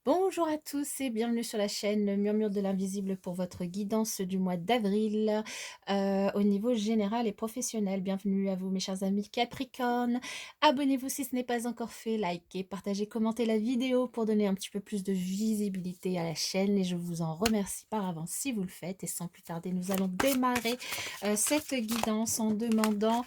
Bonjour à tous et bienvenue sur la chaîne Murmure de l'Invisible pour votre guidance du mois d'avril au niveau général et professionnel. Bienvenue à vous mes chers amis Capricorne. Abonnez-vous si ce n'est pas encore fait, likez, partagez, commentez la vidéo pour donner un petit peu plus de visibilité à la chaîne et je vous en remercie par avance si vous le faites. Et sans plus tarder, nous allons démarrer cette guidance en demandant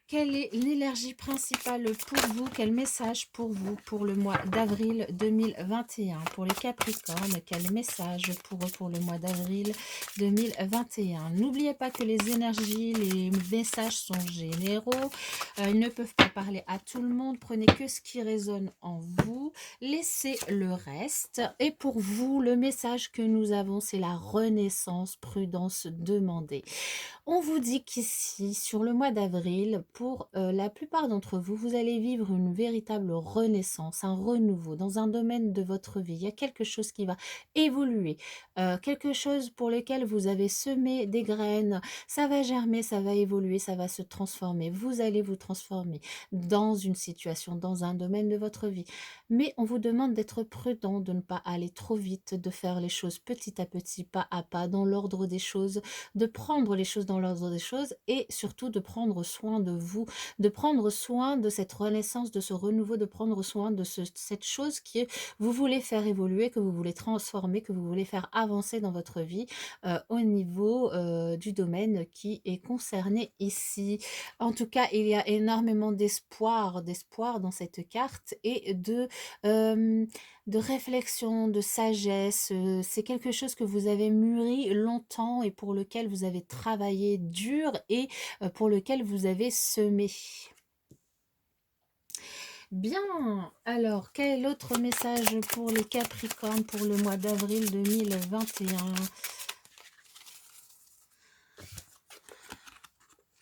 quelle est l'énergie principale pour vous? Quel message pour vous pour le mois d'avril 2021? Pour les Capricornes, quel message pour eux pour le mois d'avril 2021? N'oubliez pas que les énergies, les messages sont généraux. Ils ne peuvent pas parler à tout le monde. Prenez que ce qui résonne en vous. Laissez le reste. Et pour vous, le message que nous avons, c'est la renaissance, prudence demandée. On vous dit qu'ici, sur le mois d'avril, pour la plupart d'entre vous, vous allez vivre une véritable renaissance, un renouveau dans un domaine de votre vie. Il y a quelque chose qui va évoluer, quelque chose pour lequel vous avez semé des graines. Ça va germer, ça va évoluer, ça va se transformer. Vous allez vous transformer dans une situation, dans un domaine de votre vie. Mais on vous demande d'être prudent, de ne pas aller trop vite, de faire les choses petit à petit, pas à pas, dans l'ordre des choses, de prendre les choses dans l'ordre des choses et surtout de prendre soin de vous, de prendre soin de cette renaissance, de ce renouveau, de prendre soin de cette chose qui vous voulez faire évoluer, que vous voulez transformer, que vous voulez faire avancer dans votre vie au niveau du domaine qui est concerné ici. En tout cas, il y a énormément d'espoir dans cette carte et de réflexion, de sagesse. C'est quelque chose que vous avez mûri longtemps et pour lequel vous avez travaillé dur et pour lequel vous avez semé. Bien, alors quel autre message pour les Capricornes pour le mois d'avril 2021?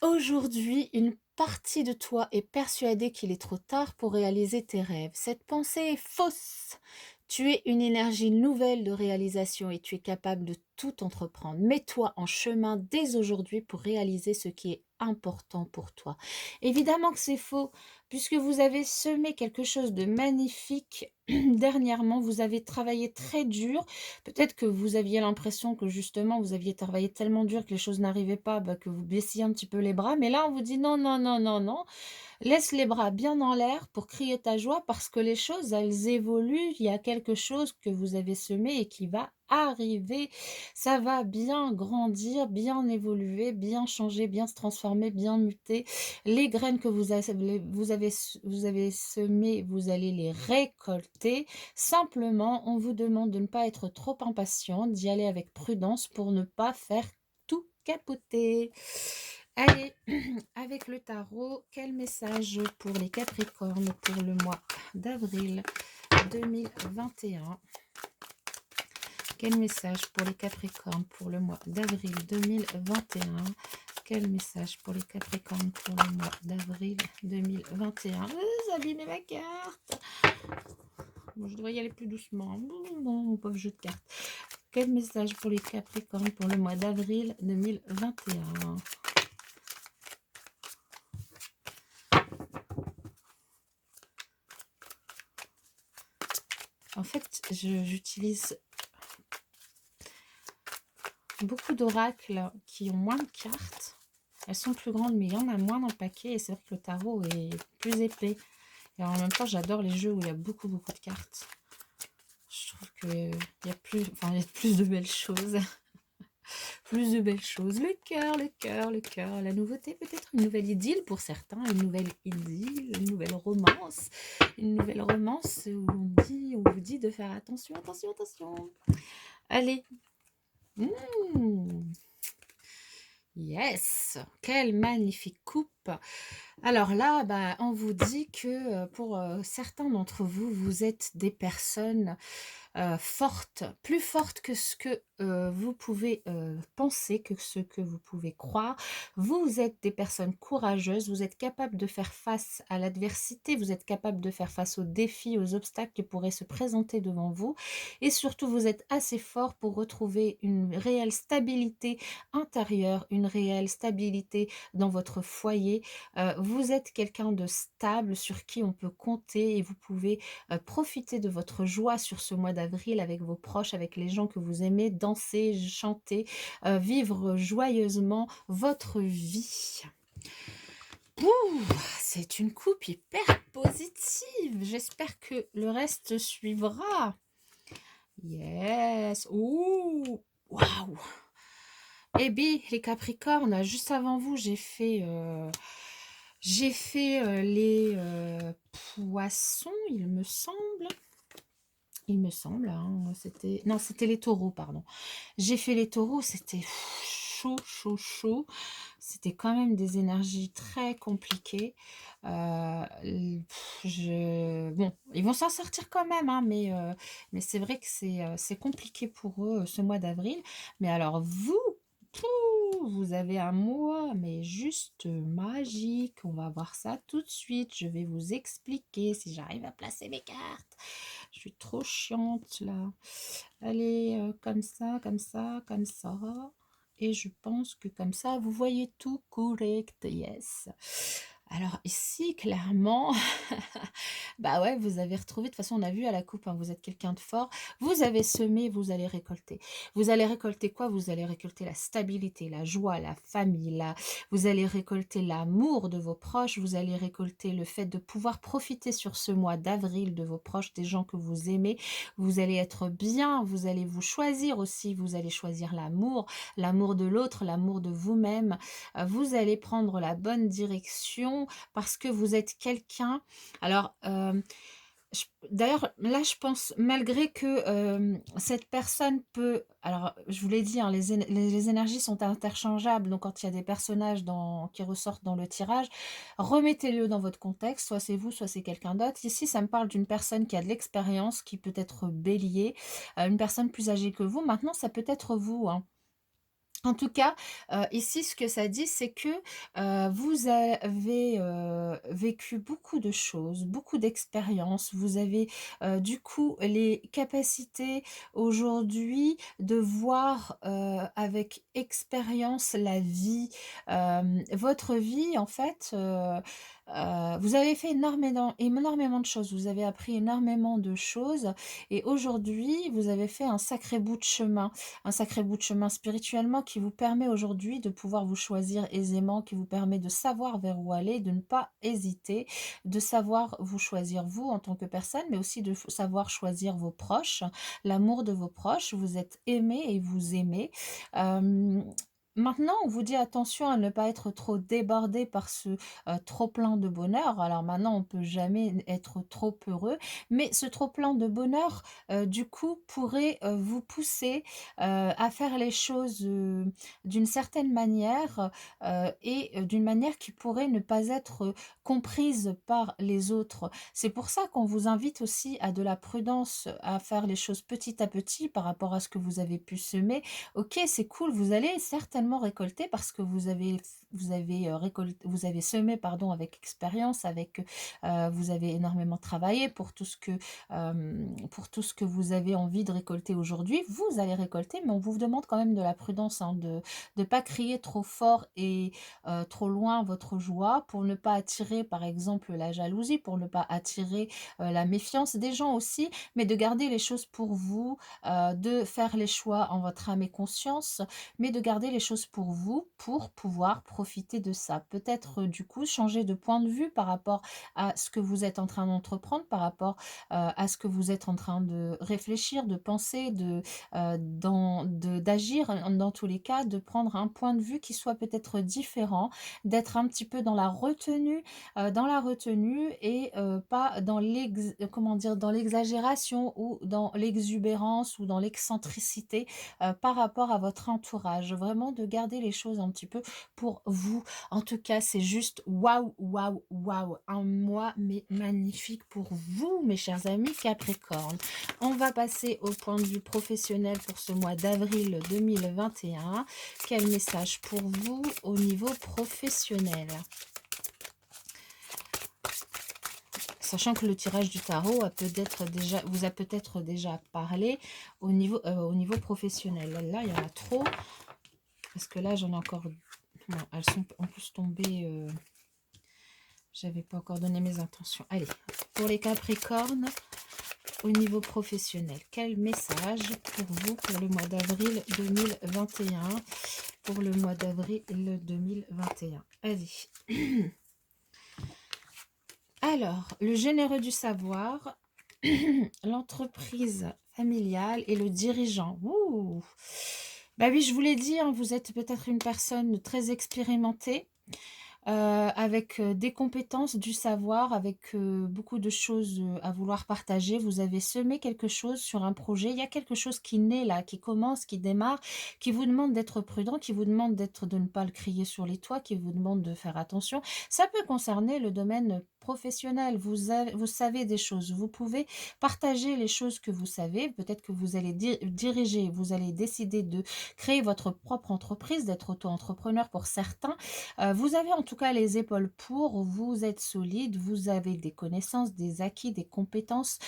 Aujourd'hui, une partie de toi est persuadée qu'il est trop tard pour réaliser tes rêves. Cette pensée est fausse. Tu es une énergie nouvelle de réalisation et tu es capable de tout entreprendre. Mets-toi en chemin dès aujourd'hui pour réaliser ce qui est important pour toi. Évidemment que c'est faux, puisque vous avez semé quelque chose de magnifique dernièrement, vous avez travaillé très dur. Peut-être que vous aviez l'impression que justement, vous aviez travaillé tellement dur que les choses n'arrivaient pas, que vous baissiez un petit peu les bras. Mais là, on vous dit non, non, non, non, non. Laisse les bras bien en l'air pour crier ta joie parce que les choses, elles évoluent. Il y a quelque chose que vous avez semé et qui va arriver. Ça va bien grandir, bien évoluer, bien changer, bien se transformer, bien muter. Les graines que vous avez semées, vous allez les récolter. Simplement, on vous demande de ne pas être trop impatient, d'y aller avec prudence pour ne pas faire tout capoter. Allez, avec le tarot, quel message pour les Capricornes pour le mois d'avril 2021? Quel message pour les Capricornes pour le mois d'avril 2021? Quel message pour les Capricornes pour le mois d'avril 2021? J'ai abîmé ma carte. Bon, je devrais y aller plus doucement. Bon, mon pauvre jeu de cartes. Quel message pour les Capricornes pour le mois d'avril 2021? En fait, j'utilise beaucoup d'oracles qui ont moins de cartes. Elles sont plus grandes, mais il y en a moins dans le paquet. Et c'est vrai que le tarot est plus épais. Et en même temps, j'adore les jeux où il y a beaucoup, beaucoup de cartes. Je trouve qu'il y a plus de belles choses. Plus de belles choses. Le cœur, le cœur, le cœur. La nouveauté, peut-être une nouvelle idylle pour certains. Une nouvelle idylle, une nouvelle romance. Une nouvelle romance où on vous dit de faire attention, attention, attention. Allez. Yes, quelle magnifique coupe. Alors là, on vous dit que pour certains d'entre vous, vous êtes des personnes fortes, plus fortes que ce que vous pouvez penser, que ce que vous pouvez croire. Vous êtes des personnes courageuses, vous êtes capable de faire face à l'adversité, vous êtes capable de faire face aux défis, aux obstacles qui pourraient se présenter devant vous. Et surtout, vous êtes assez fort pour retrouver une réelle stabilité intérieure, une réelle stabilité dans votre foyer, travailler. Vous êtes quelqu'un de stable sur qui on peut compter et vous pouvez profiter de votre joie sur ce mois d'avril avec vos proches, avec les gens que vous aimez, danser, chanter, vivre joyeusement votre vie. Ouh, c'est une coupe hyper positive. J'espère que le reste suivra. Yes. Ouh, waouh. Eh bien, les Capricornes, juste avant vous, j'ai fait les poissons, il me semble. Il me semble, hein, c'était... Non, c'était les taureaux, pardon. J'ai fait les taureaux, c'était chaud, chaud, chaud. C'était quand même des énergies très compliquées. Bon, ils vont s'en sortir quand même, hein, mais c'est vrai que c'est compliqué pour eux ce mois d'avril. Mais alors vous, vous avez un mois, mais juste magique. On va voir ça tout de suite. Je vais vous expliquer si j'arrive à placer mes cartes. Je suis trop chiante là. Allez, comme ça, comme ça, comme ça. Et je pense que comme ça, vous voyez tout correct. Yes. Alors ici, clairement, bah ouais, vous avez retrouvé, de toute façon, on a vu à la coupe, hein, vous êtes quelqu'un de fort. Vous avez semé, vous allez récolter. Vous allez récolter quoi? Vous allez récolter la stabilité, la joie, la famille, vous allez récolter l'amour de vos proches, vous allez récolter le fait de pouvoir profiter sur ce mois d'avril de vos proches, des gens que vous aimez. Vous allez être bien, vous allez vous choisir aussi, vous allez choisir l'amour, l'amour de l'autre, l'amour de vous-même. Vous allez prendre la bonne direction parce que vous êtes quelqu'un. Alors, d'ailleurs, là, je pense, malgré que cette personne peut... Alors, je vous l'ai dit, hein, les énergies sont interchangeables. Donc, quand il y a des personnages qui ressortent dans le tirage, remettez-le dans votre contexte. Soit c'est vous, soit c'est quelqu'un d'autre. Ici, ça me parle d'une personne qui a de l'expérience, qui peut être bélier, une personne plus âgée que vous. Maintenant, ça peut être vous, hein. En tout cas, ici, ce que ça dit, c'est que vous avez vécu beaucoup de choses, beaucoup d'expériences. Vous avez du coup les capacités aujourd'hui de voir avec expérience la vie. Votre vie, en fait, vous avez fait énormément de choses. Vous avez appris énormément de choses. Et aujourd'hui, vous avez fait un sacré bout de chemin spirituellement qui vous permet aujourd'hui de pouvoir vous choisir aisément, qui vous permet de savoir vers où aller, de ne pas hésiter, de savoir vous choisir vous en tant que personne, mais aussi de savoir choisir vos proches, l'amour de vos proches. Vous êtes aimé et vous aimez. Euh, Maintenant, on vous dit attention à ne pas être trop débordé par ce trop plein de bonheur. Alors maintenant, on peut jamais être trop heureux, mais ce trop plein de bonheur, du coup, pourrait vous pousser à faire les choses d'une certaine manière et d'une manière qui pourrait ne pas être comprise par les autres. C'est pour ça qu'on vous invite aussi à de la prudence, à faire les choses petit à petit par rapport à ce que vous avez pu semer. Ok, c'est cool, vous allez certainement récolter parce que vous avez semé, pardon, avec expérience, vous avez énormément travaillé pour tout ce que vous avez envie de récolter aujourd'hui. Vous allez récolter, mais on vous demande quand même de la prudence, hein, de ne pas crier trop fort et trop loin votre joie pour ne pas attirer, par exemple, la jalousie, pour ne pas attirer la méfiance des gens aussi, mais de garder les choses pour vous, de faire les choix en votre âme et conscience, mais de garder les choses pour vous pour pouvoir profiter de ça. Peut-être du coup changer de point de vue par rapport à ce que vous êtes en train d'entreprendre, par rapport à ce que vous êtes en train de réfléchir, de penser, d'agir, dans tous les cas, de prendre un point de vue qui soit peut-être différent, d'être un petit peu dans la retenue et pas comment dire, dans l'exagération ou dans l'exubérance ou dans l'excentricité par rapport à votre entourage. Vraiment de garder les choses un petit peu pour vous. En tout cas, c'est juste waouh, waouh, waouh. Un mois, mais magnifique pour vous, mes chers amis Capricorne. On va passer au point de vue professionnel pour ce mois d'avril 2021. Quel message pour vous au niveau professionnel? Sachant que le tirage du tarot vous a peut-être déjà parlé au niveau professionnel. Là, il y en a trop. Parce que là, j'en ai encore... Non, elles sont en plus tombées... J'avais pas encore donné mes intentions. Allez, pour les Capricornes, au niveau professionnel, quel message pour vous pour le mois d'avril 2021? Pour le mois d'avril 2021. Allez. Alors, le généreux du savoir, l'entreprise familiale et le dirigeant. Ouh. Bah oui, je vous l'ai dit, hein, vous êtes peut-être une personne très expérimentée, avec des compétences, du savoir, avec beaucoup de choses à vouloir partager. Vous avez semé quelque chose sur un projet. Il y a quelque chose qui naît là, qui commence, qui démarre, qui vous demande d'être prudent, qui vous demande de ne pas le crier sur les toits, qui vous demande de faire attention. Ça peut concerner le domaine professionnel. Vous savez des choses. Vous pouvez partager les choses que vous savez. Peut-être que vous allez diriger, vous allez décider de créer votre propre entreprise, d'être auto-entrepreneur pour certains. Vous avez en tout cas les épaules pour, vous êtes solide, vous avez des connaissances, des acquis, des compétences,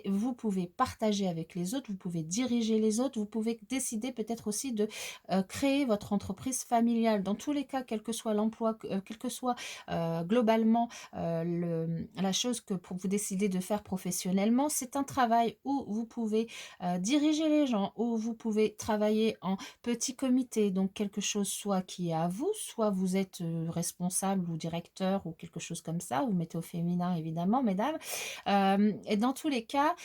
vous pouvez partager avec les autres, vous pouvez diriger les autres, vous pouvez décider peut-être aussi de créer votre entreprise familiale. Dans tous les cas, quel que soit l'emploi, quel que soit globalement la chose que vous décidez de faire professionnellement, c'est un travail où vous pouvez diriger les gens, où vous pouvez travailler en petit comité, donc quelque chose soit qui est à vous, soit vous êtes responsable ou directeur ou quelque chose comme ça, vous mettez au féminin évidemment, mesdames. Et dans tous les cas,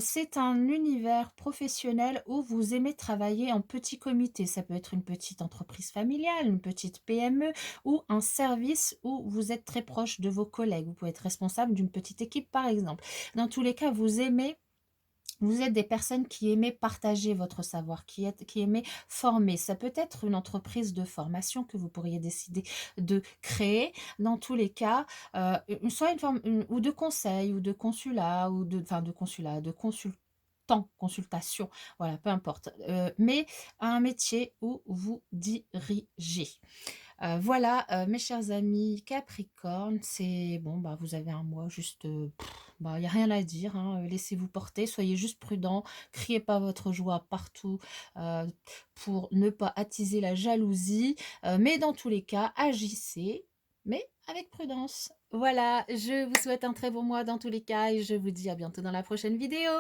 c'est un univers professionnel où vous aimez travailler en petit comité. Ça peut être une petite entreprise familiale, une petite PME ou un service où vous êtes très proche de vos collègues. Vous pouvez être responsable d'une petite équipe par exemple. Dans tous les cas, vous êtes des personnes qui aimez partager votre savoir, qui aimez former. Ça peut être une entreprise de formation que vous pourriez décider de créer. Dans tous les cas, soit une forme ou de conseil ou de consulat ou de consulat, de consultation, voilà, peu importe. Mais un métier où vous dirigez. Voilà, mes chers amis Capricorne, c'est bon, bah, vous avez un mois juste, bah, il y a rien à dire, hein, laissez-vous porter, soyez juste prudents, criez pas votre joie partout, pour ne pas attiser la jalousie, mais dans tous les cas, agissez, mais avec prudence. Voilà, je vous souhaite un très bon mois dans tous les cas et je vous dis à bientôt dans la prochaine vidéo.